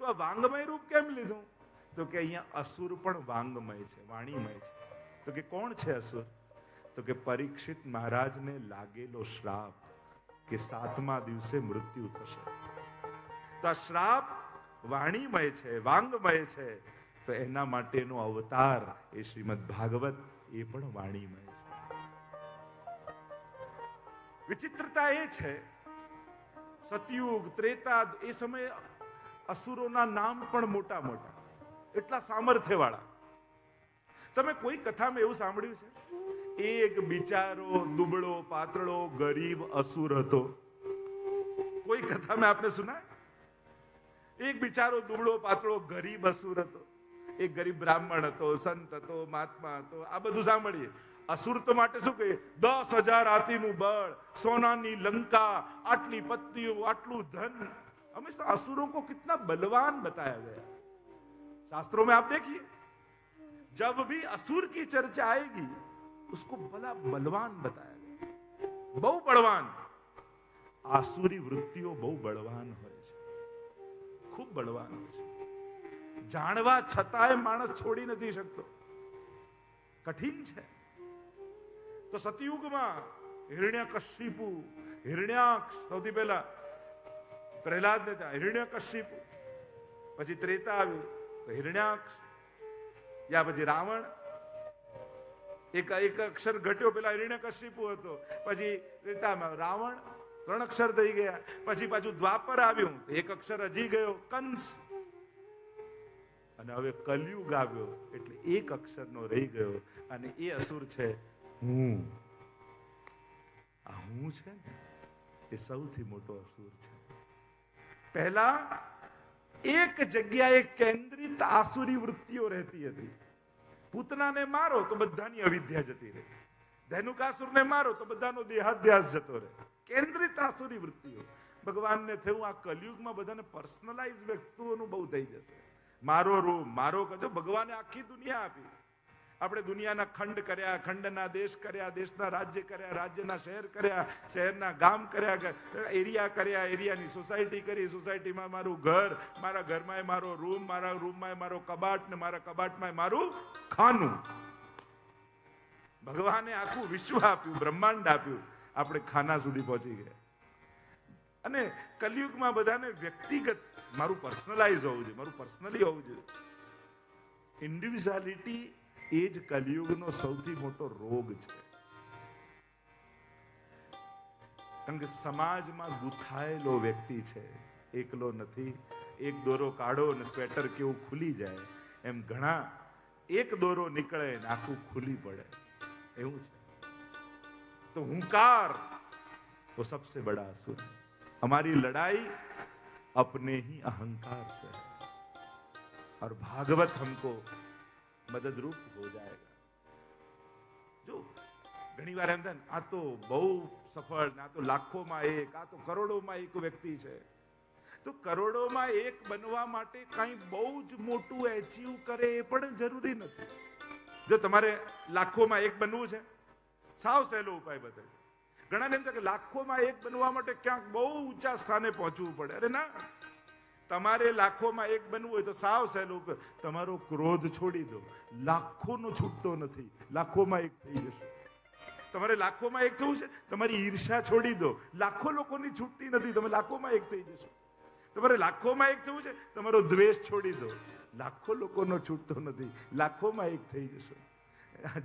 તો આ વાંગમય રૂપ કેમ લીધું? તો કે અહીંયા અસુર પણ વાંગમય છે, વાણીમય છે. તો કે કોણ છે અસુર? તો કે પરીક્ષિત મહારાજને લાગેલો શ્રાપ કે 7મા દિવસે મૃત્યુ થશે. તો આ શ્રાપ વાણીમય છે, વાંગમય છે. તો એના માટેનો અવતાર એ શ્રીમદ ભાગવત, એ પણ વાણીમય છે. વિચિત્રતા એ છે, સતયુગ, ત્રેતા, એ સમયે અસુરોના નામ પણ મોટા મોટા, એટલા સામર્થ્ય વાળા. તમે કોઈ કથામાં એવું સાંભળ્યું છે એક બિચારો દુબળો પાતળો ગરીબ અસુર હતો? કોઈ કથામાં આપને સુના? એક બિચારો દુબળો પાતળો ગરીબ અસુર હતો. એક ગરીબ બ્રાહ્મણ હતો, સંત હતો, મહાત્મા હતો, આ બધું સાંભળીએ. અસુર તો માટે શું કહે? 10,000 હાથીનું બળ, સોનાની લંકા, આટલી પત્નીઓ, આટલું ધન. હંમેશા असुरों को कितना बलवान बताया गया. शास्त्रों में आप देखिए, जब भी असुर की चर्चा आएगी उसको बड़ा बलवान बताया गया, બહુ બળવાન. આસુરી વૃત્તિઓ બહુ બળવાન હોય છે, ખૂબ બળવાન હોય છે. જાણવા છતાંય માણસ છોડી નથી શકતો, કઠિન છે. તો સતયુગમાં હિરણ્યકશિપુ, હિરણ્યાક્ષ, સૌથી પહેલા પ્રહલાદ ને ત્યાં હિરણ્યકશિપુ, પછી ત્રેતા આવ્યું તો હિરણ્યાક્ષ, યા પછી રાવણ. એક અક્ષર ઘટ્યો, પેલા હિરણ્યકશિપુ હતો, પછી ત્રેતામાં રાવણ, 3 અક્ષર થઈ ગયા. પછી પાછું દ્વાપર આવ્યું, એક અક્ષર હજી ગયો, કંસ. અને હવે કલયુગ આવ્યો એટલે એક અક્ષરનો રહી ગયો, અને એ અસુર છે હું. આ હું છે ને એ સૌથી મોટો અસુર છે. પહેલા એક જગ્યાએ કેન્દ્રિત આસુરી વૃત્તિઓ રહેતી હતી. પૂતનાને મારો તો બધાની અવિદ્યા જતી રહે, ધૈનુકાસુરને મારો તો બધાનો દેહાધ્યાસ જતો રહે. કેન્દ્રિત આસુરી વૃત્તિઓ. ભગવાનને થયું આ કલયુગમાં બધાને પર્સનલાઇઝ વસ્તુઓનું બહુ થઈ જશે. મારો રૂમ, મારો કરજો. ભગવાને આખી દુનિયા આપી. આપણે દુનિયાના ખંડ કર્યા, ખંડના દેશ કર્યા, દેશના રાજ્ય કર્યા, રાજ્યના શહેર કર્યા, શહેરના ગામ કર્યા, એરિયા કર્યા, એરિયાની સોસાયટી કરી, સોસાયટીમાં મારું ઘર, મારા ઘરમાં મારો રૂમ, મારા રૂમમાં મારો કબાટ, ને મારા કબાટમાં મારું ખાનું. ભગવાને આખું વિશ્વ આપ્યું, બ્રહ્માંડ આપ્યું. આપણે ખાના સુધી પહોંચી ગયા. અને કલયુગમાં બધાને વ્યક્તિગત, મારું પર્સનલાઇઝ હોવું જોઈએ, મારું પર્સનલી હોવું જોઈએ. ઇન્ડિવિજ્યુઆલિટી એ જ કલયુગનો સૌથી મોટો રોગ છે. કારણ કે સમાજમાં ગૂંથાયેલો વ્યક્તિ છે, એકલો નથી. એક દોરો કાઢો અને સ્વેટર કેવું ખુલી જાય, એમ ઘણા એક દોરો નીકળે ને આખું ખુલી પડે, એવું છે. तो हुंकार वो सबसे बड़ा असुर है. हमारी लड़ाई अपने ही अहंकार से है, और भागवत हमको मददरूप हो जाएगा. जो ઘણી વાર એમ થાય આ તો બહુ સફળ, આ તો લાખોમાં એક, આ તો કરોડોમાં એક વ્યક્તિ છે. તો કરોડોમાં એક બનવા માટે કંઈ બહુ જ મોટું એચીવ કરે એ પણ જરૂરી નથી. જો તમારે લાખોમાં એક બનવું છે, સાવ સહેલો ઉપાય બતાવ્યો. ઘણા એમ કે લાખોમાં એક બનવા માટે ક્યાંક બહુ ઊંચા સ્થાને પહોંચવું પડે. અરે ના, તમારે લાખોમાં એક બનવું હોય તો સાવ સહેલું, તમારો ક્રોધ છોડી દો, લાખોનો છૂટતો નથી, લાખોમાં એક થઈ જશે. તમારે લાખોમાં એક થવું છે, તમારી ઈર્ષા છોડી દો, લાખો લોકોની છૂટતી નથી, તમે લાખોમાં એક થઈ જશો. તમારે લાખોમાં એક થવું છે, તમારો દ્વેષ છોડી દો, લાખો લોકોનો છૂટતો નથી, લાખોમાં એક થઈ જશો.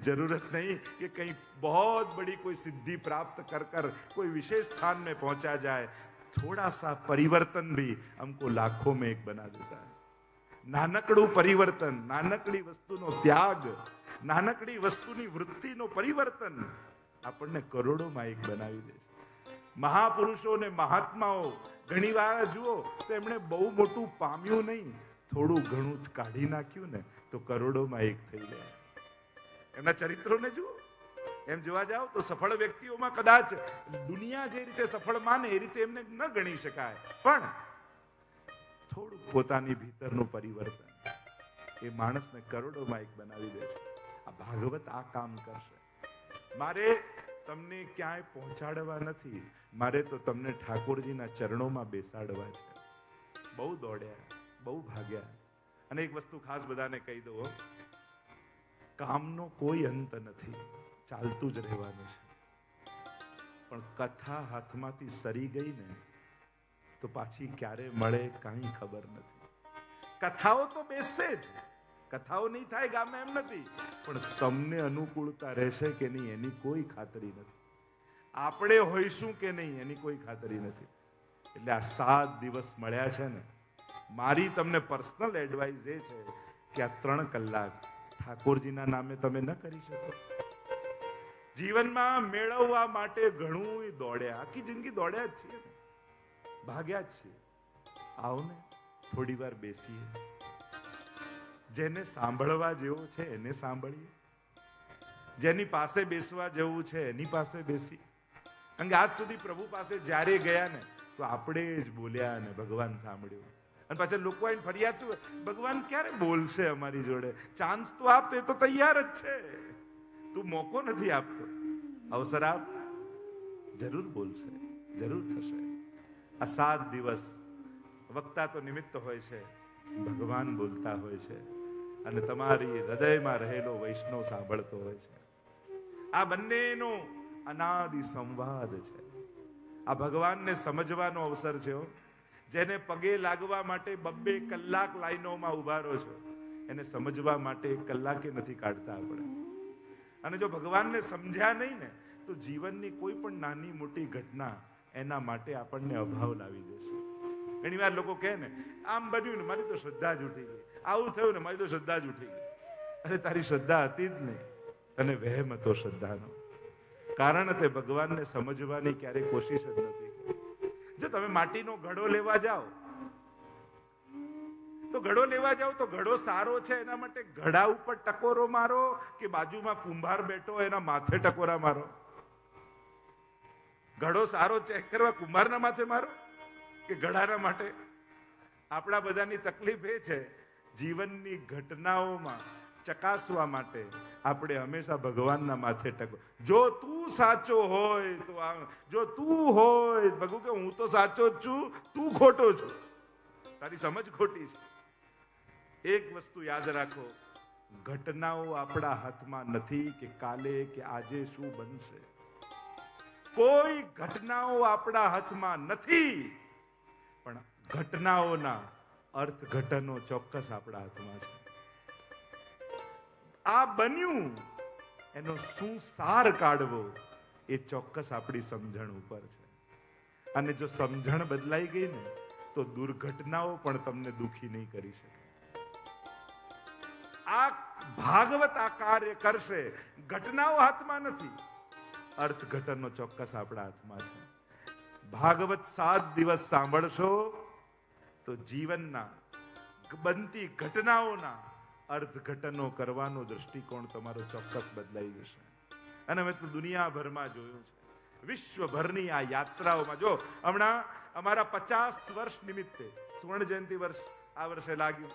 जरूरत नहीं कि कहीं बहुत बड़ी कोई सिद्धि प्राप्त कर कर कोई विशेष स्थान में पहुंचा जाए. थोड़ा सा परिवर्तन भी हमको लाखों में एक बना देता है. नानकड़ू परिवर्तन, नानकड़ी वस्तुनो त्याग, नानकड़ी वस्तुनी वृत्तिनो परिवर्तन આપણને કરોડોમાં એક બનાવી દે છે. મહાપુરુષો ને મહાત્માઓ ઘણી વાર જુઓ તો એમણે બહુ મોટું પામ્યું નહીં, થોડું ઘણું જ કાઢી નાખ્યું ને તો કરોડોમાં એક થઈ ગયા. એમના ચરિત્રોને જુઓ, એમ જોવા જાવ તો સફળ વ્યક્તિઓમાં કદાચ દુનિયા જે રીતે સફળ માને એ રીતે એમને ન ગણી શકાય, પણ થોડું પોતાની ભીતરનું પરિવર્તન એ માણસને કરોડોમાં એક બનાવી દે છે. આ ભાગવત આ કામ કરશે. મારે તમને ક્યાંય પહોંચાડવા નથી, મારે તો તમને ઠાકોરજીના ચરણોમાં બેસાડવા છે. બહુ દોડ્યા, બહુ ભાગ્યા. અને એક વસ્તુ ખાસ બધાને કહી દો, કામનો કોઈ અંત નથી, ચાલતું જ રહેવાનું છે. પણ કથા હાથમાંથી સરી ગઈ ને તો પાછી ક્યારે મળે કાંઈ ખબર નથી. કથાઓ તો બેસશે જ, કથાઓ નહીં થાય ગામે એમ નથી, પણ તમને અનુકૂળતા રહેશે કે નહીં એની કોઈ ખાતરી નથી. આપણે હોઈશું કે નહીં એની કોઈ ખાતરી નથી. એટલે આ 7 દિવસ મળ્યા છે ને, મારી તમને પર્સનલ એડવાઇસ એ છે કે આ 3 કલાક ઠાકોરજીના નામે તમે ન કરી શકો. જીવનમાં મેળવવા માટે ઘણું દોડ્યા, આખી જિંદગી દોડ્યા જ છીએ, ભાગ્યા જ છીએ. આવો ને થોડી વાર બેસીએ, જેને સાંભળવા જેવો છે એને સાંભળીએ, જેની પાસે બેસવા જેવું છે એની પાસે બેસી. કારણ કે આજ સુધી પ્રભુ પાસે જ્યારે ગયા ને તો આપણે જ બોલ્યા અને ભગવાન સાંભળ્યું. અને પાછા લોકો આઈને ફરિયાદ શું, ભગવાન ક્યારે બોલશે અમારી જોડે? ચાન્સ તો આપ, એ તો તૈયાર જ છે, તું મોકો નથી આપતો, અવસર આપ, જરૂર બોલશે, જરૂર થશે. આ 7 દિવસ વક્તા તો નિમિત્ત હોય છે, ભગવાન બોલતા હોય છે અને તમારી હૃદયમાં રહેલો વૈષ્ણવ સાંભળતો હોય છે. આ બંનેનો અનાદિ સંવાદ છે. આ ભગવાનને સમજવાનો અવસર છે. જેને પગે લાગવા માટે 2 કલાક લાઈનોમાં ઉભા રહો છો, એને સમજવા માટે 1 કલાકે નથી કાઢતા આપણે. અને જો ભગવાનને સમજ્યા નહીં ને તો જીવનની કોઈ પણ નાની મોટી ઘટના એના માટે આપણને અભાવ લાવી દેશે. ઘણી વાર લોકો કહે ને, આમ બન્યું ને મારી તો શ્રદ્ધા જ ઉઠી ગઈ, આવું થયું ને મારી તો શ્રદ્ધા જ ઉઠી ગઈ. અરે તારી શ્રદ્ધા હતી જ નહીં, તને વહેમ હતો શ્રદ્ધાનો. કારણ તે ભગવાનને સમજવાની ક્યારેય કોશિશ જ નથી. જો તમે માટીનો ઘડો લેવા જાઓ તો ઘડો સારો છે એના માટે ઘડા ઉપર ટકોરો મારો કે બાજુમાં કુંભાર બેઠો એના માથે ટકોરા મારો? ઘડો સારો ચેક કરવા કુંભારના માથે મારો કે ઘડાના માટે? આપણા બધાની તકલીફ એ છે, જીવનની ઘટનાઓમાં ચકાસવા માટે આપણે હંમેશા ભગવાનના માથે ટકો. જો તું સાચો હોય તો જો તું હોય, ભગવાન કે હું તો સાચો જ છું, તું ખોટો છું, તારી સમજ ખોટી છે. એક વસ્તુ યાદ રાખો, ઘટનાઓ આપણા હાથમાં નથી કે કાલે કે આજે શું બનશે. કોઈ ઘટનાઓ આપણા હાથમાં નથી, પણ ઘટનાઓના અર્થઘટનો ચોક્કસ આપણા હાથમાં છે. આ બન્યું એનો શું સાર કાઢવો એ ચોક્કસ આપણી સમજણ ઉપર છે. અને જો સમજણ બદલાઈ ગઈ ને તો દુર્ઘટનાઓ પણ તમને દુખી નહીં કરી શકે. આ ભાગવત આ કાર્ય કરશે. ઘટનાઓ હાથમાં નથી, અર્થઘટનો ચોક્કસ આપણા હાથમાં છે. ભાગવત 7 દિવસ સાંભળશો તો જીવનના બનતી ઘટનાઓના અર્થઘટનો કરવાનો દ્રષ્ટિકોણ તમારો ચોક્કસ બદલાઈ જશે. અને મેં તો દુનિયાભરમાં જોયું છે, વિશ્વભરની આ યાત્રાઓમાં. જો હમણાં અમારા 50 વર્ષ નિમિત્તે સુવર્ણ જયંતિ વર્ષ આ વર્ષે લાગ્યું,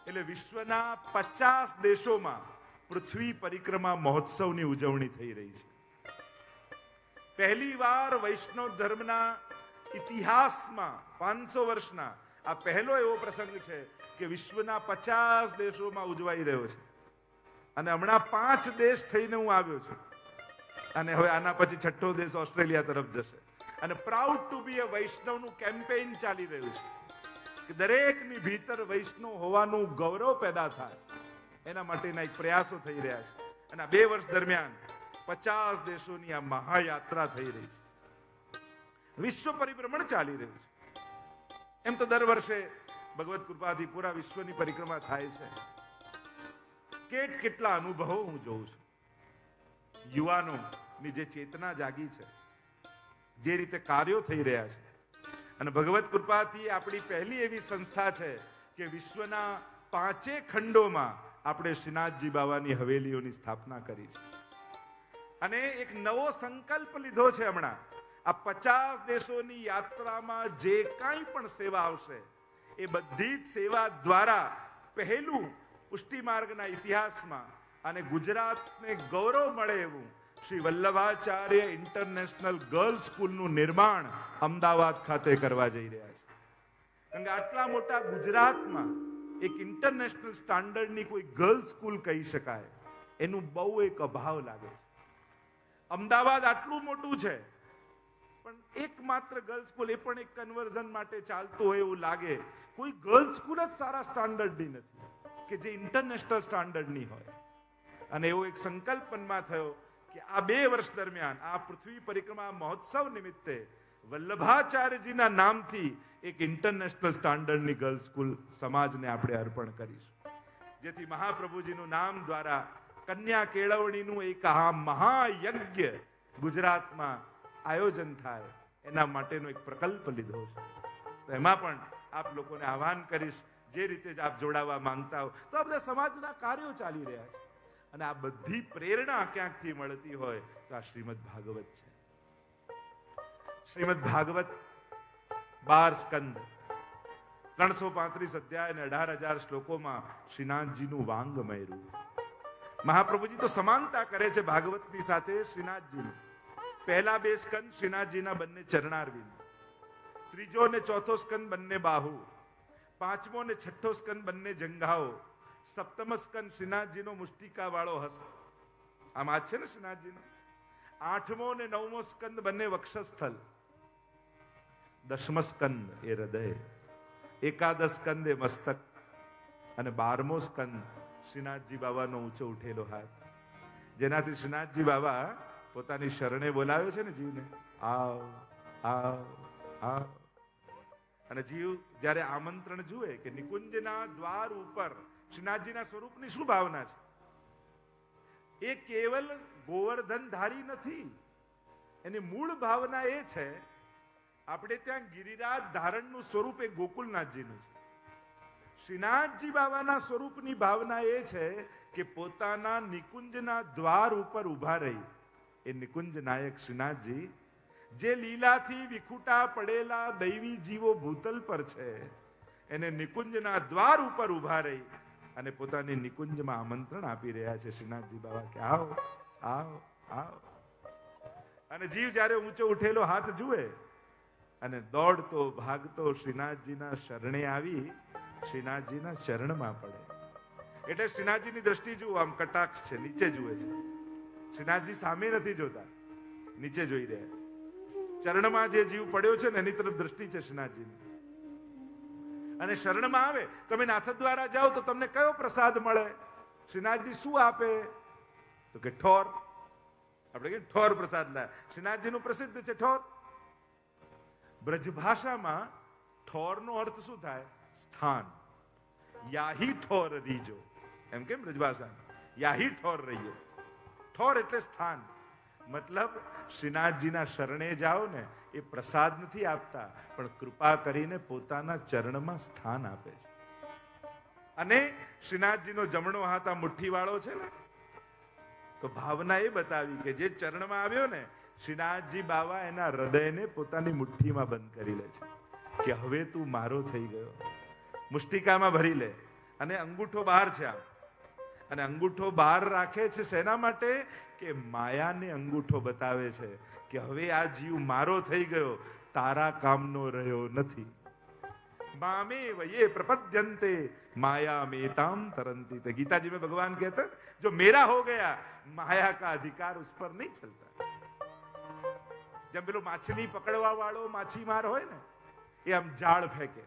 એટલે વિશ્વના 50 દેશોમાં પૃથ્વી પરિક્રમા મહોત્સવની ઉજવણી થઈ રહી છે. પહેલી વાર વૈષ્ણવ ધર્મના ઇતિહાસમાં 500 વર્ષના આ પહેલો એવો પ્રસંગ છે કે વિશ્વના 50 દેશોમાં ઉજવાઈ રહ્યો છે. અને હમણાં 5 દેશ થઈને હું આવ્યો છું, અને હવે આના પછી 6થો દેશ ઓસ્ટ્રેલિયા તરફ જશે. અને પ્રાઉડ ટુ બી અ વૈષ્ણવનું કેમ્પેઇન ચાલી રહ્યું છે કે દરેકની ભીતર વૈષ્ણવ હોવાનું ગૌરવ પેદા થાય, એના માટેના એક પ્રયાસો થઈ રહ્યા છે. અને આ 2 વર્ષ દરમિયાન 50 દેશોની આ મહાયાત્રા થઈ રહી છે. વિશ્વ પરિભ્રમણ ચાલી રહ્યું છે. એમ તો દર વર્ષે ભગવત કૃપાથી પૂરા વિશ્વની પરિક્રમા થાય છે. કેટલા અનુભવો હું જોઉં છું. યુવાનોની જે ચેતના જાગી છે, જે રીતે કાર્યો થઈ રહ્યા છે. અને ભગવત કૃપાથી આપણી પહેલી એવી સંસ્થા છે કે વિશ્વના 5 ખંડોમાં આપણે શ્રીનાથજી બાવાની હવેલીઓની સ્થાપના કરી છે. અને એક નવો સંકલ્પ લીધો છે હમણાં. આ 50 દેશોની યાત્રામાં જે કાંઈ પણ સેવા આવશે એ બધી જ સેવા દ્વારા પહેલું પુષ્ટિ માર્ગના ઇતિહાસમાં અને ગુજરાતને ગૌરવ મળે એવું શ્રી વલ્લભાચાર્ય ઇન્ટરનેશનલ ગર્લ્સ સ્કૂલનું નિર્માણ અમદાવાદ ખાતે કરવા જઈ રહ્યા છે. કારણ કે આટલા મોટા ગુજરાતમાં એક ઇન્ટરનેશનલ સ્ટાન્ડર્ડની કોઈ ગર્લ્સ સ્કૂલ કહી શકાય એનું બહુ એક અભાવ લાગે છે. અમદાવાદ આટલું મોટું છે પણ એકમાત્ર ગર્લ્સ સ્કૂલ, એ પણ એક કન્વર્ઝન માટે ચાલતું હોય એવું લાગે. કોઈ ગર્લ્સ સ્કૂલ જ સારા સ્ટાન્ડર્ડની નથી કે જે ઇન્ટરનેશનલ સ્ટાન્ડર્ડની હોય. અને એવો એક સંકલ્પ મનમાં થયો કે આ 2 વર્ષ દરમિયાન આ પૃથ્વી પરિક્રમા મહોત્સવ નિમિત્તે વલ્લભાચાર્યજીના નામથી એક ઇન્ટરનેશનલ સ્ટાન્ડર્ડની ગર્લ્સ સ્કૂલ સમાજને આપણે અર્પણ કરીશું, જેથી મહાપ્રભુજીનું નામ દ્વારા કન્યા કેળવણીનું એક આ મહાયજ્ઞ ગુજરાતમાં આયોજન થાય એના માટેનો એક પ્રકલ્પ લીધો છે. તો એમાં પણ આપ લોકોને આહ્વાન કરીશ, જે રીતે જ આપ જોડાવા માંગતા હો. તો આ બધા સમાજના કાર્યો ચાલી રહ્યા છે અને આ બધી પ્રેરણા ક્યાંકથી મળતી હોય તો આ શ્રીમદ ભાગવત છે. શ્રીમદ ભાગવત 12 સ્કંદ, 335 અધ્યાય અને 18,000 શ્લોકોમાં શ્રીનાથજીનું વાંગમય રૂપ. મહાપ્રભુજી તો સમાનતા કરે છે ભાગવતની સાથે શ્રીનાથજીની. પહેલા 2 સ્કંદ શ્રીનાથજીના બંને ચરણારવિંદ, ત્રીજો ને ચોથો સ્કંદ બંને બાહુ, પાંચમો ને છઠ્ઠો સ્કંદ બંને જંઘાઓ, સપ્તમ સ્કંદ શ્રીનાથજીનો મુષ્ટિકા વાળો હસ્ત, આમ હાથ છે ને શ્રીનાથજીનો, આઠમો ને નવમો સ્કંદ બંને વક્ષસ્થલ, દશમ સ્કંદ એ હૃદય, એકાદશ સ્કંદ એ મસ્તક અને 12મો સ્કંદ શ્રીનાથજી બાબાનો ઊંચો ઉઠેલો હાથ, જેનાથી શ્રીનાથજી બાબા પોતાની શરણે બોલાવે છે ને જીવને, આવ આવ આવ. અને જીવ જ્યારે આમંત્રણ જુએ કે નિકુંજના દ્વાર ઉપર શ્રીનાથજીના સ્વરૂપની શું ભાવના છે, એ કેવલ ગોવર્ધનધારી નથી, એની મૂળ ભાવના એ છે, આપણે ત્યાં ગિરિરાજ ધારણનું સ્વરૂપ એ ગોકુલનાથજીનું છે. શ્રીનાથજી બાબાના સ્વરૂપની ભાવના એ છે કે પોતાના નિકુંજના દ્વાર ઉપર ઉભા રહી એ નિકુંજ નાયક શ્રીનાથજી જે લીલાથી વિખૂટા પડેલા દૈવી જીવો ભૂતલ પર છે એને નિકુંજના દ્વાર ઉપર ઉભા રહી અને પોતાની નિકુંજમાં આમંત્રણ આપી રહ્યા છે શ્રીનાથજી બાબા કે આવો આવો આવો. અને જીવ જ્યારે ઊંચો ઉઠેલો હાથ જુએ અને દોડતો ભાગતો શ્રીનાથજીના શરણે આવી શ્રીનાથજીના ચરણમાં પડે. એટલે શ્રીનાથજીની દ્રષ્ટિ જુઓ, આમ કટાક્ષ છે, નીચે જુએ છે. શ્રીનાથજી સામે નથી જોતા, નીચે જોઈ રહ્યા છે. ચરણમાં જે જીવ પડ્યો છે ને એની તરફ દ્રષ્ટિ છે શ્રીનાથજીની. અને શરણમાં આવે, તમે નાથદ્વારા જાઓ તો તમને કયો પ્રસાદ મળે? શ્રીનાથજી શું આપે? તો કે ઠોર. આપણે કે ઠોર પ્રસાદ લાય. શ્રીનાથજીનું પ્રસિદ્ધ છે ઠોર. બ્રજભાષામાં ઠોરનો અર્થ શું થાય? સ્થાન. યાહી ઠોર રીજો, એમ કેમ બ્રજભાષામાં યાહી ઠોર રહીજો. ઠોર એટલે સ્થાન. મતલબ શ્રીનાથજીના શરણે જાઓ ને એ પ્રસાદ નથી આપતા, પણ કૃપા કરીને પોતાના ચરણમાં સ્થાન આપે છે. અને શ્રીનાથજીનો જમણો હાથ આ મુઠ્ઠી વાળો છે ને, તો ભાવના એ બતાવી કે જે ચરણમાં આવ્યો ને શ્રીનાથજી બાબા એના હૃદયને પોતાની મુઠ્ઠીમાં બંધ કરી લે છે કે હવે તું મારો થઈ ગયો. મુષ્ટિકામાં ભરી લે અને અંગૂઠો બહાર છે આમ, અને અંગૂઠો બહાર રાખે છે શેના માટે? કે માયાને અંગૂઠો બતાવે છે કે હવે આ જીવ મારો થઈ ગયો, તારા કામનો રહ્યો નથી. मामे ये प्रपद्यन्ते माया मेताम तरंती. तो गीता जी में भगवान कहते हैं जो मेरा हो गया माया का अधिकार उस पर नहीं चलता. जब પેલો માછલી પકડવા વાળો માછીમાર હોય ને એ આમ જાળ ફેંકે,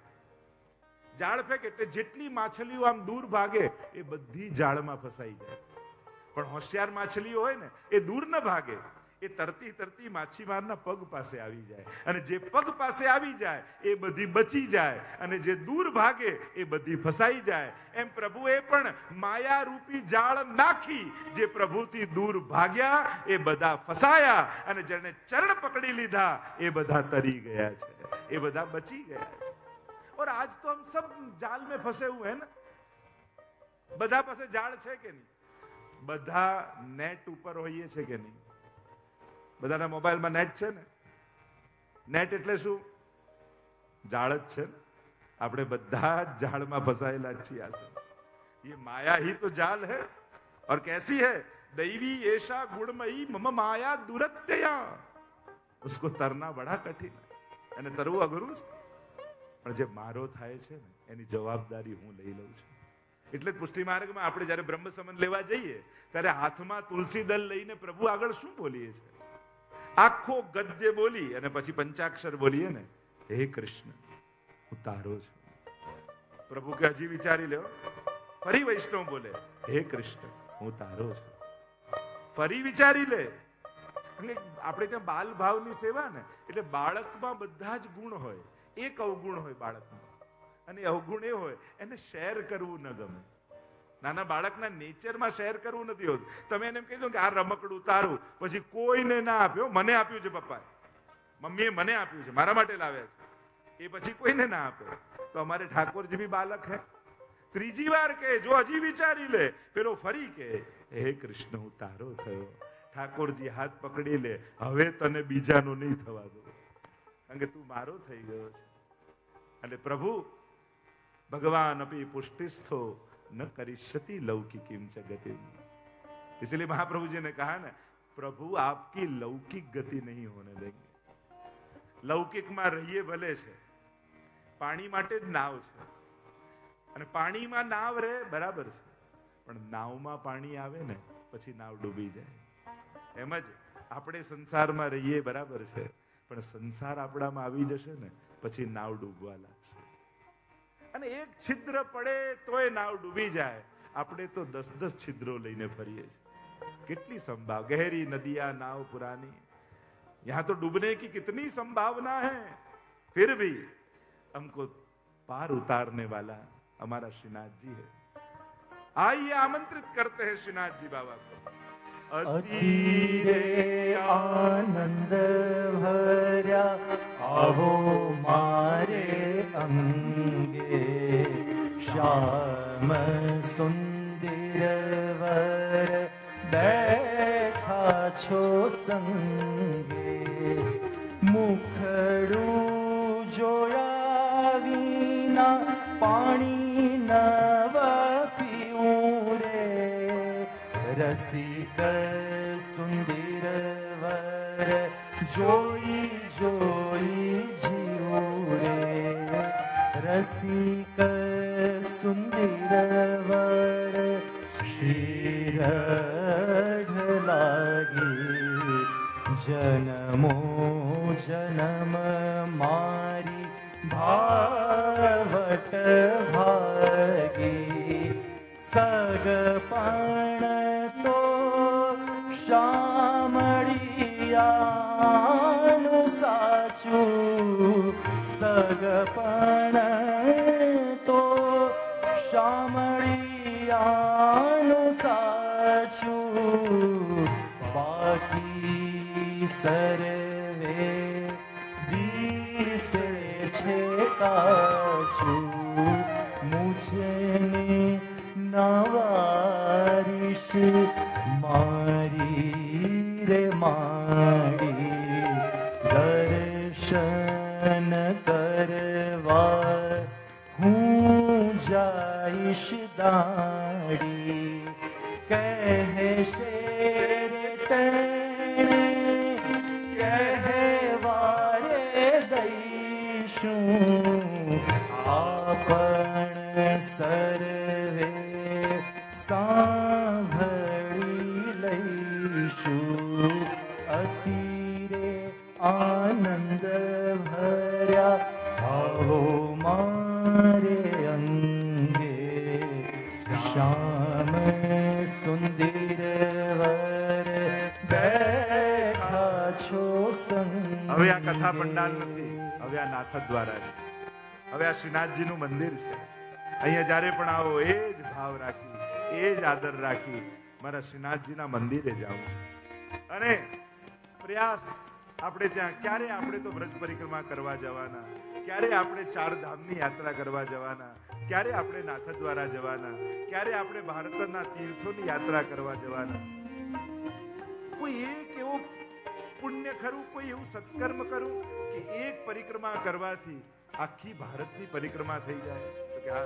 જાળ ફેંકે એટલે જેટલી માછલીઓ આમ દૂર ભાગે એ બધી જાળમાં ફસાઈ જાય. પણ હોશિયાર માછલીઓ હોય ને એ દૂર ન ભાગે, એ તરતી તરતી માછીમારના પગ પાસે આવી જાય, અને જે પગ પાસે આવી જાય એ બધી બચી જાય, અને જે દૂર ભાગે એ બધી ફસાઈ જાય. એમ પ્રભુએ પણ માયા રૂપી જાળ નાખી, જે પ્રભુથી દૂર ભાગ્યા એ બધા ફસાયા, અને જેને ચરણ પકડી લીધા એ બધા તરી ગયા છે, એ બધા બચી ગયા છે. और आज तो हम सब जाल में फंसे हुए हैं ना. બધા પાસે જાળ છે કે નહીં? બધા નેટ ઉપર હોઈએ છે કે નહીં? બધાના મોબાઈલમાં નેટ છે ને? નેટ એટલે શું? જાળ જ છે ને. આપણે બધા જાળમાં ફસાયેલા છીએ. ये माया ही तो जाल है. और कैसी है? दैवी ऐसा गुणमयी मम माया दुरत्यया. उसको तरना बड़ा कठिन है, અને તરવું અઘરું છે. પણ જે મારો થાય છે ને એની જવાબદારી હું લઈ લઉં છું. એટલે જ પુષ્ટિ માર્ગમાં આપણે જયારે બ્રહ્મ સંબંધ લેવા જઈએ ત્યારે હાથમાં તુલસી દળ લઈને પ્રભુ આગળ શું બોલીએ છીએ? આખો ગદ્ય બોલી અને પછી પંચાક્ષર બોલીએ ને, હે કૃષ્ણ હું તારો છું. પ્રભુ કે હજી વિચારી લો. ફરી વૈષ્ણવ બોલે, હે કૃષ્ણ હું તારો છું. ફરી વિચારી લે. આપણે ત્યાં બાલ ભાવની સેવા ને એટલે બાળકમાં બધા જ ગુણ હોય, એક અવગુણ હોય બાળકમાં, અને અવગુણ એ હોય એને શેર કરવું ન ગમે. નાના બાળકના નેચરમાં શેર કરવું નથી હોતું. તમે એને એમ કહી દો કે આ રમકડું તારું, પછી કોઈને ના આપ્યો, મને આપ્યું છે પપ્પાએ, મમ્મીએ મને આપ્યું છે, મારા માટે લાવ્યા છે, એ પછી કોઈને ના આપે. તો અમારે ઠાકોરજી બી બાલક હે. ત્રીજી વાર કહે, જો હજી વિચારી લે, પેલો ફરી કહે, હે કૃષ્ણ હું તારો થયો. ઠાકોરજી હાથ પકડી લે, હવે તને બીજાનું નહીં થવા દો, કારણ કે તું મારો થઈ ગયો છે. એટલે પ્રભુ भगवान अपि पुष्टिस्थो न करिष्यति लौकिकीम च गति. इसलिए महाप्रभु जी ने कहा ना, प्रभु आपकी लौकिक गति नहीं होने देंगे. લૌકિકમાં રહીએ ભલે છે, પાણી માટે જ નાવ છે, અને પાણીમાં નાવ રહે બરાબર છે, પણ નાવમાં પાણી આવે ને પછી નાવ ડૂબી જાય. એમ જ આપણે સંસારમાં રહીએ બરાબર છે, પણ સંસાર આપણામાં આવી જશે ને પછી નાવ ડૂબવા લાગશે. અને એક છિદ્ર પડે તોય નાવ ડૂબી જાય. આપણે તો 10-10 છિદ્રો લઈને ફરીએ છીએ. कितनी संभाव, गहरी नदियां नाव पुरानी, यहां तो डूबने की कितनी संभावना है, फिर भी हमको पार उतारने वाला हमारा श्रीनाथ जी है. आइए आमंत्रित करते हैं श्रीनाथ जी बाबा को. अतीरे आनंद भर्या आवो मारे अंगे, श्याम सुंदर वर बैठा છો સંગે. મુખડું જોયા વિના પાણી નવ પીવું રે, રસિક સુંદર વર જોઈ જોઈ જીવું રે. રસિક સુંદર વર શિરઢ લાગી, જન્મો જન્મ મારી ભાવટ ભાગી. સગપણ તો શામળિયાનું સાચું, સગપણ તો શામળિયાનું સાચું. બાકી સર્વે દિશે છે કાચું. મુજને નવારીશ મારી રે માડી, દર્શન કરવા હું જાઈશ દાડી. કહેશે રે તેણે કહેવારે દઈશું, આપણ સર્વે સાંભળી લઈશું. અતિરે આનંદ ભર્યા આવો મારે અંગે, શ્યામ સુંદર વર બેઠા છો સંગે. હવે આ કથા પંડાલ નથી, હવે આ નાથ દ્વારા છે. હવે આ શ્રીનાથજીનું મંદિર છે. અહીંયા જ્યારે પણ આવો એ જ ભાવ રાખી, એ જ આદર રાખી મારા શ્રીનાથજીના મંદિરે જાઉં છું. અને પ્રયાસ આપણે ત્યાં ક્યારે આપણે તો વ્રજ પરિક્રમા કરવા જવાના, ક્યારે આપણે 4 ધામની યાત્રા કરવા જવાના, ક્યારે આપણે નાથ દ્વારા જવાના, ક્યારે આપણે ભારતના તીર્થોની યાત્રા કરવા જવાના. કોઈ એક એવું પુણ્ય ખરું, કોઈ એવું સત્કર્મ કરું કે એક પરિક્રમા કરવાથી આખી ભારતની પરિક્રમા થઈ જાય. તો કે આ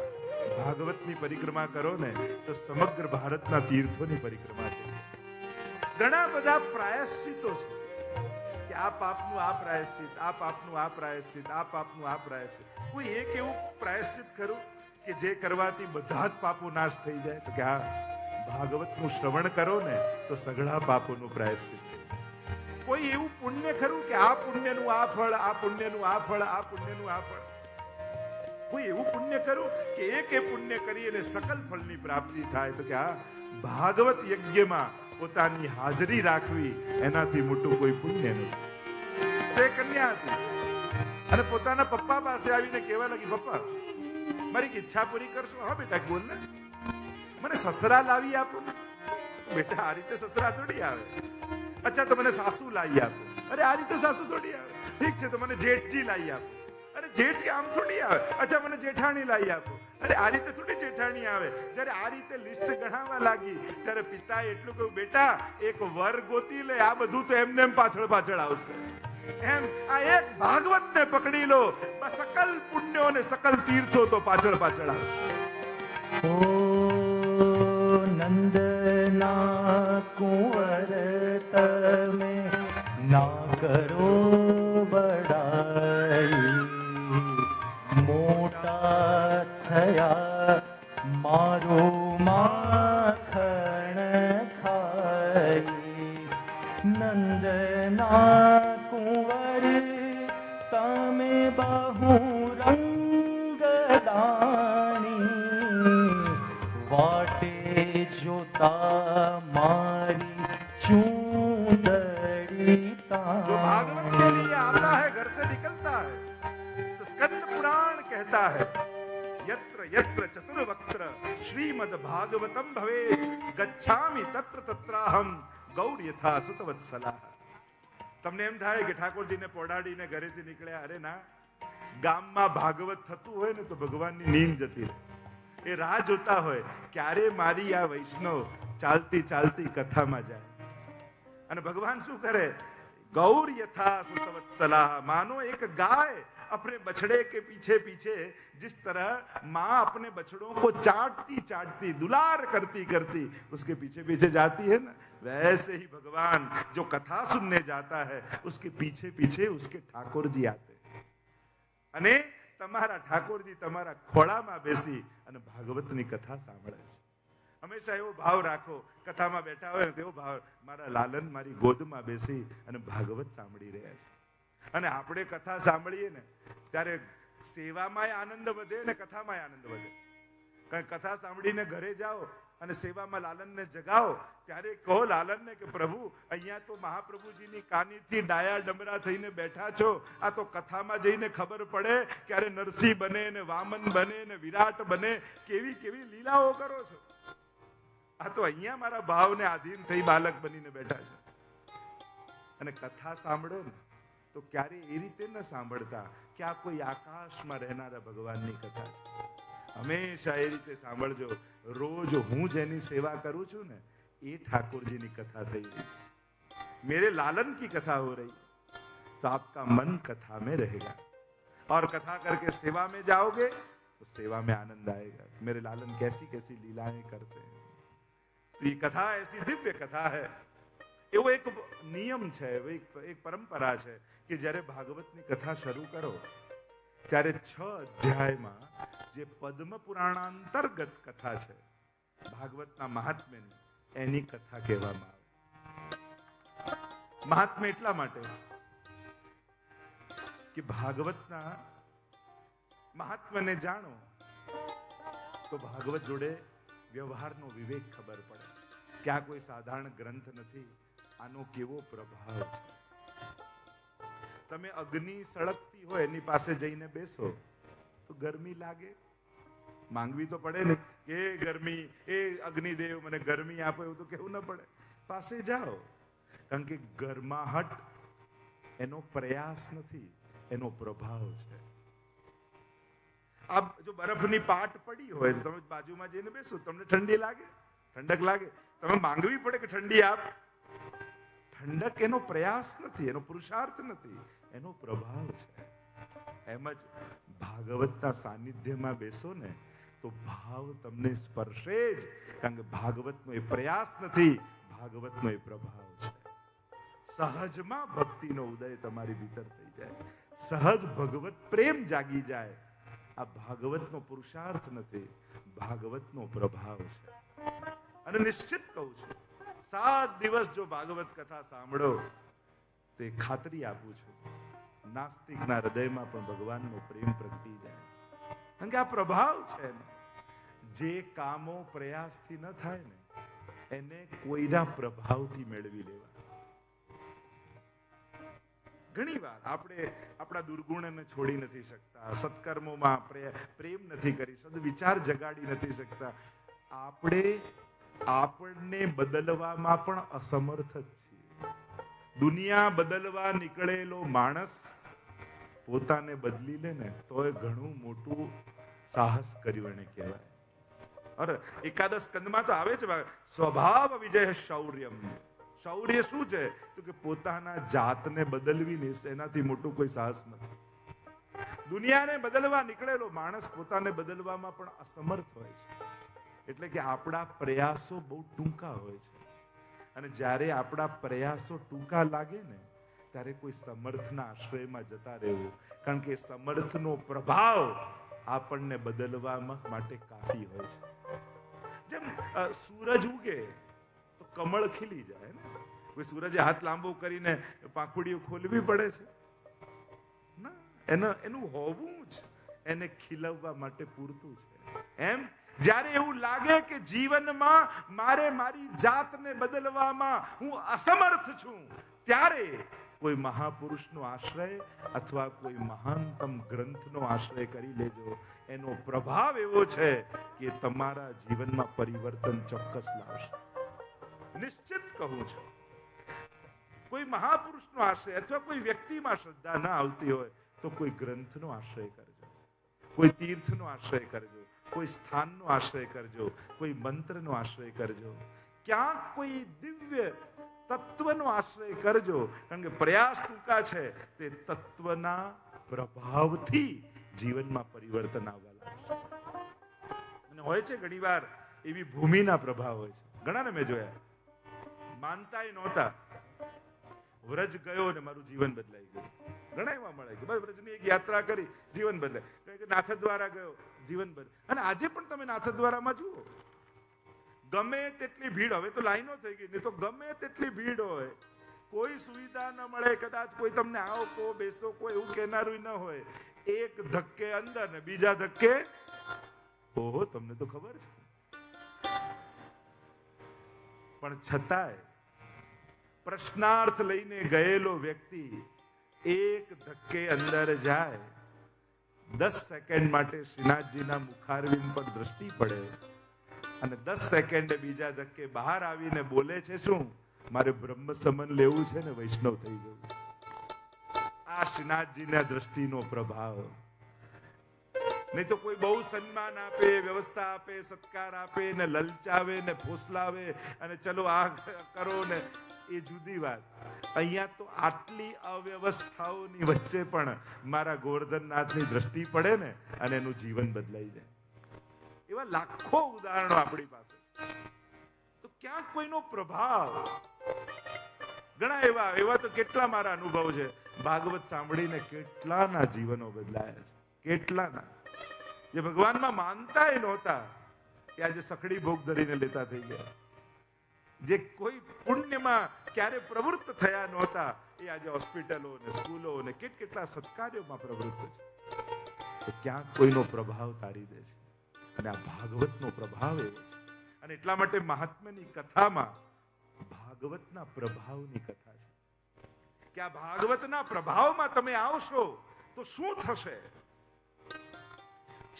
ભાગવતની પરિક્રમા કરો ને તો સમગ્ર ભારતના તીર્થોની પરિક્રમા થઈ જાય. ઘણા બધા પ્રાયશ્ચિતો છે કે આ પાપનું આ પ્રાયશ્ચિત, આ પાપનું આ પ્રાયશ્ચિત, આ પાપનું આ પ્રાયશ્ચિત. કોઈ એક એવું પ્રાયશ્ચિત ખરું કે જે કરવાથી બધા જ પાપો નાશ થઈ જાય? તો કે હા, ભાગવતનું શ્રવણ કરો ને તો સઘળા પાપોનું પ્રાયશ્ચિત. કોઈ એવું પુણ્ય ખરું કે આ પુણ્યનું આ ફળ, આ પુણ્યનું આ ફળ, આ પુણ્યનું આ ફળ? કોઈ એવું પુણ્ય ખરું કે એક પુણ્ય કરી અને સકલ ફળની પ્રાપ્તિ થાય? તો કે હા, ભાગવત યજ્ઞમાં પોતાની હાજરી રાખવી એનાથી મોટું કોઈ પુણ્ય નથી. તે કન્યા હતી અને પોતાના પપ્પા પાસે આવીને કહેવા લાગી, પપ્પા મારી ઈચ્છા પૂરી કરશો? હા બેટા બોલ ને, મને સસરા લાવી આપો ને. બેટા આ રીતે સસરા થોડી આવે. અચ્છા તો મને સાસુ લાવી આપો. અરે આ રીતે સાસુ થોડી આવે. ઠીક છે તો મને જેઠજી લાવી આપો. અરે જેઠ આમ થોડી આવે. અચ્છા મને જેઠાણી લાવી આપો. અરે આ રીતે થોડી જેઠાણી આવે. જ્યારે આ રીતે લિસ્ટ ગણાવવા લાગી ત્યારે પિતાએ એટલું કહ્યું, બેટા એક વર ગોતી લે, આ બધું તો એમને એમ પાછળ પાછળ આવશે. એમ આ એક ભાગવતને પકડી લો, સકલ પુણ્યો અને સકલ તીર્થો તો પાછળ પાછળ આવશે. ઓ નંદના કુંવર તમે ના કરો બડાઈ, મોટા થયા મારું માખણ ખાઈ. નંદના કુંવર તમે બહુ રંગદાણી, વાટે જોતા મારી ચૂંદડી जो भागवत के लिए आता है घर से निकलता है तो स्कंद पुराण कहता है, यत्र यत्र चतुर्वक्त्र श्रीमद् भागवतम भवे गच्छामि तत्र तत्राहम गौर यथा सुतवत्सला. તમને એમ થાય કે ઠાકોરજીને પોડાડીને ઘરેથી નીકળ્યા? અરે ના, ગામમાં ભાગવત થતું હોય ને તો ભગવાનની નીંદ જતી રહે. એ રાહ જોતા હોય ક્યારે મારી આ વૈષ્ણવ ચાલતી ચાલતી કથામાં જાય. અને ભગવાન શું કરે? गौर यथा सुतवत्सला. मानो एक गाय अपने बछड़े के पीछे पीछे जिस तरह माँ अपने बछड़ों को चाटती चाटती दुलार करती करती उसके पीछे पीछे जाती है ना, वैसे ही भगवान जो कथा सुनने जाता है उसके पीछे पीछे उसके ठाकुर जी आते हैं. અને તમારા ઠાકોરજી તમારા ખોળામાં બેસી અને ભાગવતની કથા સાંભળે છે. હંમેશા એવો ભાવ રાખો, કથામાં બેઠા હોય ને તેવો ભાવ, મારા લાલન મારી ગોદમાં બેસી અને ભાગવત સાંભળી રહ્યા છે. અને આપણે કથા સાંભળીએ ને ત્યારે સેવામાં આનંદ વધે ને કથામાં આનંદ વધે. કારણ કથા સાંભળીને ઘરે જાઓ અને સેવામાં લાલનને જગાવો ત્યારે કહો લાલનને કે પ્રભુ અહીંયા તો મહાપ્રભુજીની કાનીથી ડાયા ડમરા થઈને બેઠા છો, આ તો કથામાં જઈને ખબર પડે ક્યારે નરસિંહ બને ને વામન બને ને વિરાટ બને, કેવી કેવી લીલાઓ કરો છો. આ તો અહીંયા મારા ભાવને આધીન થઈ બાલક બનીને બેઠા છે. અને કથા સાંભળો ને તો ક્યારે એ રીતે ન સાંભળતા કે આ કોઈ આકાશમાં રહેનારા ભગવાનની કથા છે. હંમેશા એ રીતે સાંભળજો. રોજ હું જેની સેવા કરું છું ને એ ઠાકોરજીની કથા થઈ રહી છે. मेरे लालन की कथा हो रही तो आपका मन कथा में रहेगा और कथा करके सेवा में जाओगे तो सेवा में आनंद आएगा. मेरे लालन कैसी कैसी लीलाएं करते हैं. तो ये कथा ऐसी दिव्य कथा है. એવો એક નિયમ છે, એક પરંપરા છે કે જ્યારે ભાગવતની કથા શરૂ કરો ત્યારે 6 અધ્યાયમાં જે પદ્મ પુરાણાંતર્ગત કથા છે ભાગવતના મહાત્મ્યની, એની કથા કહેવામાં આવે. મહાત્મ્ય એટલા માટે કે ભાગવતના મહાત્મ્યને જાણો તો ભાગવત જોડે વ્યવહારનો વિવેક ખબર પડે કે આ કોઈ સાધારણ ગ્રંથ નથી, આનો કેવો પ્રભાવ છે. તમે અગ્નિ સળગતી હોય એની પાસે જઈને બેસો તો ગરમી લાગે, માંગવી તો પડે ને કે ગરમી, એ અગ્નિદેવ મને ગરમી આપો, એવું તો કેવું ન પડે. પાસે જાઓ, કારણ કે ગરમાહટ એનો પ્રયાસ નથી, એનો પ્રભાવ છે. આ જો બરફની પાટ પડી હોય તો તમે બાજુમાં જઈને બેસો, તમને ઠંડી લાગે, ઠંડક લાગે, તમે માંગવી પડે કે ઠંડી આપ. ઠંડક એનો પ્રયાસ નથી, એનો પુરુષાર્થ નથી, એનો પ્રભાવ છે. એમ જ ભાગવતના સાનિધ્યમાં બેસો ને તો ભાવ તમને સ્પર્શે જ, કારણ કે ભાગવતનો એ પ્રયાસ નથી, ભાગવતનો એ પ્રભાવ છે. સહજમાં ભક્તિનો ઉદય તમારી ભીતર થઈ જાય, સહજ ભગવત પ્રેમ જાગી જાય આ ભાગવતનો પુરુષાર્થ નથી, ભાગવતનો પ્રભાવ છે. અને નિશ્ચિત કહું છું, 7 દિવસ જો ભાગવત કથા સાંભળો તો એ ખાતરી આપું છું, નાસ્તિકના હૃદયમાં પણ ભગવાનનો પ્રેમ પ્રગટી જાય. કારણ કે આ પ્રભાવ છે ને. જે કામો પ્રયાસથી ન થાય ને એને કોઈના પ્રભાવથી મેળવી લેવા. ઘણી વાર આપણે આપણા દુર્ગુણને છોડી નથી શકતા, સત્કર્મોમાં પ્રેમ નથી કરી શકતા, વિચાર જગાડી નથી શકતા. આપણને બદલવામાં પણ અસમર્થ જ છીએ. દુનિયા બદલવા નીકળેલો માણસ પોતાને બદલી લે ને તો એ ઘણું મોટું સાહસ કર્યું એને કહેવાય. અરે એકાદશ સ્કંદમાં તો આવે છે સ્વભાવ વિજય શૌર્યમ. શૌર્ય શું છે? તો કે પોતાના જાતને બદલવી નહીં, એનાથી મોટું કોઈ સાહસ નથી. દુનિયાને બદલવા નીકળેલો માણસ પોતાને બદલવામાં પણ અસમર્થ હોય છે. એટલે કે આપણા પ્રયાસો બહુ ટૂંકા હોય છે. અને જ્યારે આપણા પ્રયાસો ટૂંકા લાગે ને ત્યારે કોઈ સમર્થના આશ્રયમાં જતા રહેવું. કારણ કે સમર્થનો પ્રભાવ આપણને બદલવામાં માટે કાફી હોય છે. જેમ સૂરજ ઉગે તો કમળ ખીલી જાય ને. કોઈ સૂરજે હાથ લાંબો કરીને પાંખુડીઓ ખોલવી પડે છે ના, એનું હોવું જ એને ખીલવવા માટે પૂરતું છે. એમ જ્યારે એવું લાગે કે જીવનમાં મારી જાતને બદલવામાં હું અસમર્થ છું, ત્યારે કોઈ મહાપુરુષનો આશ્રય અથવા કોઈ મહાનતમ ગ્રંથનો આશ્રય કરી લેજો. એનો પ્રભાવ એવો છે કે તમારા જીવનમાં પરિવર્તન ચોક્કસ લાવશે. નિશ્ચિત કહું છું. કોઈ મહાપુરુષનો આશ્રય અથવા કોઈ વ્યક્તિમાં શ્રદ્ધા ના આવતી હોય તો કોઈ ગ્રંથનો આશ્રય કરજો, કોઈ તીર્થનો આશ્રય કરજો, કોઈ સ્થાનનો આશ્રય કરજો, કોઈ મંત્રનો આશ્રય કરજો, ક્યાંક કોઈ દિવ્ય તત્વનો આશ્રય કરજો. કારણ કે પ્રયાસ ટૂંકા છે તે તત્વના પ્રભાવથી જીવનમાં પરિવર્તન આવવા લાગશે. અને હોય છે ઘણી વાર એવી ભૂમિના પ્રભાવ હોય છે. ઘણાને મેં જોયા માનતાય નહોતા, વ્રજ ગયો ને મારું જીવન બદલાઈ ગયું. ઘણા એવા મળે કે ભાઈ વ્રજની એક યાત્રા કરી, જીવન બદલાય. નાથદ્વારા ગયો, જીવન બદલાય. અને આજે પણ તમે નાથદ્વારામાં જુઓ, ગમે તેટલી ભીડ, હવે તો લાઈનો થઈ ગઈ, નહીં તો ગમે તેટલી ભીડ હોય, કોઈ સુવિધા ન મળે, કદાચ કોઈ તમને આવો કો બેસો કોઈ એવું કહેનારું ન હોય, એક ધક્કે અંદર ને બીજા ધક્કે ઓહો, તમને તો ખબર છે. પણ છતાંય પ્રશ્નાર્થ લઈને ગયેલો વ્યક્તિ એક ધક્કે અંદર જાય, 10 સેકન્ડ માટે શ્રીનાથજીના મુખારવિંદ પર દ્રષ્ટિ પડે અને 10 સેકન્ડે બીજા ધક્કે બહાર આવીને બોલે છે શું? મારે બ્રહ્મ સમન લેવું છે ને વૈષ્ણવ થઈ જવું છે. આ શ્રીનાથજીના દ્રષ્ટિનો પ્રભાવ. નહીં તો કોઈ બહુ સન્માન આપે, વ્યવસ્થા આપે, સત્કાર આપે ને લલચાવે ને ફોસલાવે અને ચલો આ કરો ને, એ જુદી વાત. અહીંયા તો આટલી અવ્યવસ્થાઓની વચ્ચે પણ મારા ગોવર્ધનનાથની દ્રષ્ટિ પડે ને અને એનું જીવન બદલાઈ જાય. એવા લાખો ઉદાહરણો આપણી પાસે. તો ક્યાંક કોઈનો પ્રભાવ. ઘણા એવા તો કેટલા મારા અનુભવ છે. ભાગવત સાંભળીને કેટલાના જીવનો બદલાયા છે, કેટલાના. જે ભગવાનમાં માનતા નહોતા એ આજે સખડી ભોગ ધરીને લેતા થઈ ગયા. જે કોઈ પુણ્યમાં ક્યારે પ્રવૃત્ત થયા નહોતા એ આજે હોસ્પિટલો ને સ્કૂલો ને કેટલા સત્કાર્યોમાં પ્રવૃત્ત છે. તો ક્યાંક કોઈનો પ્રભાવ તારી દે છે. અને આ ભાગવતનો પ્રભાવ એવો છે. અને એટલા માટે મહાત્માની કથામાં ભાગવતના પ્રભાવની કથા છે કે આ ભાગવતના પ્રભાવમાં તમે આવશો તો શું થશે.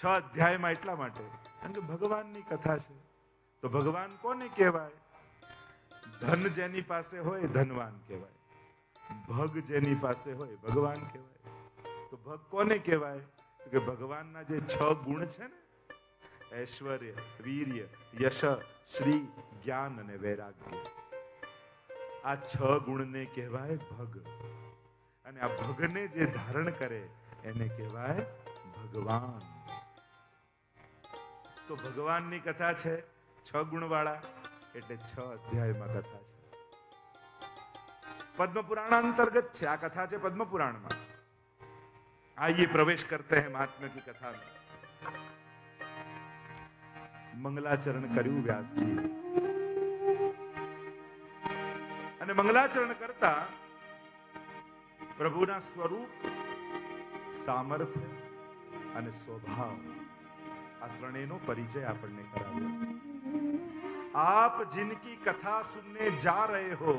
6 અધ્યાયમાં એટલા માટે કારણ કે ભગવાનની કથા છે. તો ભગવાન કોને કહેવાય? ધન જેની પાસે હોય ધનવાન કહેવાય, ભગ જેની પાસે હોય ભગવાન કહેવાય. તો ભગ કોને કહેવાય? તો કે ભગવાનના જે 6 ગુણ છે ને, ઐશ્વર્ય, વીર્ય, યશ, શ્રી, જ્ઞાન અને વૈરાગ્ય, આ 6 ગુણને કહેવાય ભગ. અને આ ભગને જે ધારણ કરે એને કહેવાય ભગવાન. તો ભગવાનની કથા છે 6 ગુણવાળા, એટલે 6 અધ્યાયમાં કથા છે. પદ્મ પુરાણ અંતર્ગત છે આ કથા છે. પદ્મ પુરાણમાં આइए प्रवेश करते हैं महात्मा की कथा में. મંગલાચરણ કર્યું વ્યાસજી, અને મંગલાચરણ કરતા પ્રભુના સ્વરૂપ, સામર્થ્ય અને સ્વભાવ આ ત્રણેયનો પરિચય આપણને કરાવ્યો. आप जिनकी कथा सुनने जा रहे हो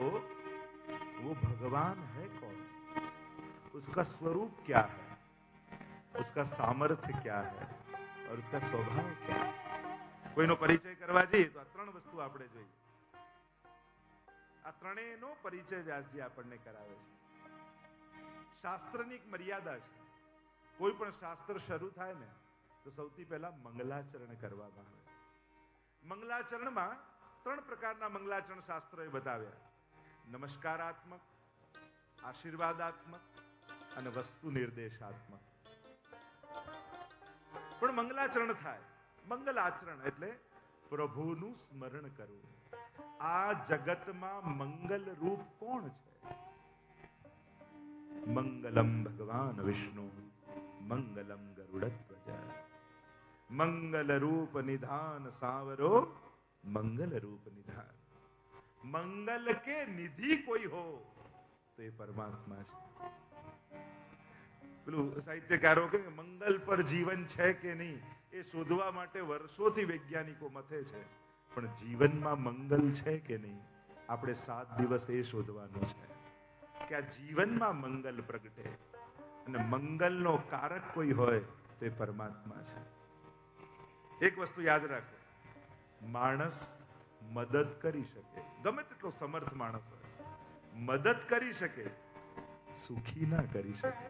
वो भगवान है कौन, उसका स्वरूप क्या है, उसका सामर्थ्य क्या है और उसका स्वभाव क्या है. કોઈનો પરિચય કરવા જઈએ તો આ ત્રણ વસ્તુ આપણે જોઈએ. આ ત્રણેયનો પરિચય વ્યાસજી આપણને કરાવે છે. શાસ્ત્રની એક મર્યાદા છે. કોઈ પણ શાસ્ત્ર શરૂ થાય ને તો સૌથી પહેલા મંગલાચરણ કરવામાં આવે. મંગલાચરણમાં ત્રણ પ્રકારના મંગલાચરણ શાસ્ત્રોએ બતાવ્યા: નમસ્કારાત્મક, આશીર્વાદાત્મક અને વસ્તુ નિર્દેશાત્મક. પણ મંગલાચરણ થાય, મંગલાચરણ એટલે પ્રભુનું સ્મરણ કરવું. આ જગતમાં મંગલ રૂપ કોણ છે? મંગલમ ભગવાન વિષ્ણુ, મંગલમ ગરુડધ્વજ, મંગલ રૂપ નિધાન સાવરો, મંગલ રૂપ નિધાન. મંગલ કે નિધિ કોઈ હો તો એ પરમાત્મા છે. પેલું સાહિત્યકારો કે મંગલ પર જીવન છે કે નહીં એ શોધવા માટે વર્ષોથી વૈજ્ઞાનિકો મથે છે, પણ જીવનમાં મંગલ છે કે નહીં આપણે 7 દિવસ એ શોધવાનું છે કે આ જીવનમાં મંગલ પ્રગટે. અને મંગલનો કારક કોઈ હોય તો એ પરમાત્મા છે. એક વસ્તુ યાદ રાખો, માણસ મદદ કરી શકે, ગમે તેટલો સમર્થ માણસ હોય, મદદ કરી શકે, સુખી ના કરી શકે.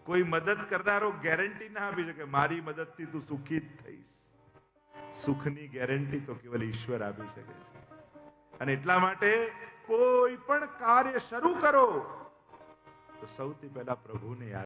કોઈ મદદ કરનારો ગેરંટી ના આપી શકે મારી મદદથી તું સુખી જ થઈશ. સુખની ગેરંટી તો કેવલ ઈશ્વર આપી શકે છે. અને એટલા માટે કોઈ પણ કાર્ય શરૂ કરો તો સૌથી પહેલા પ્રભુને યાદ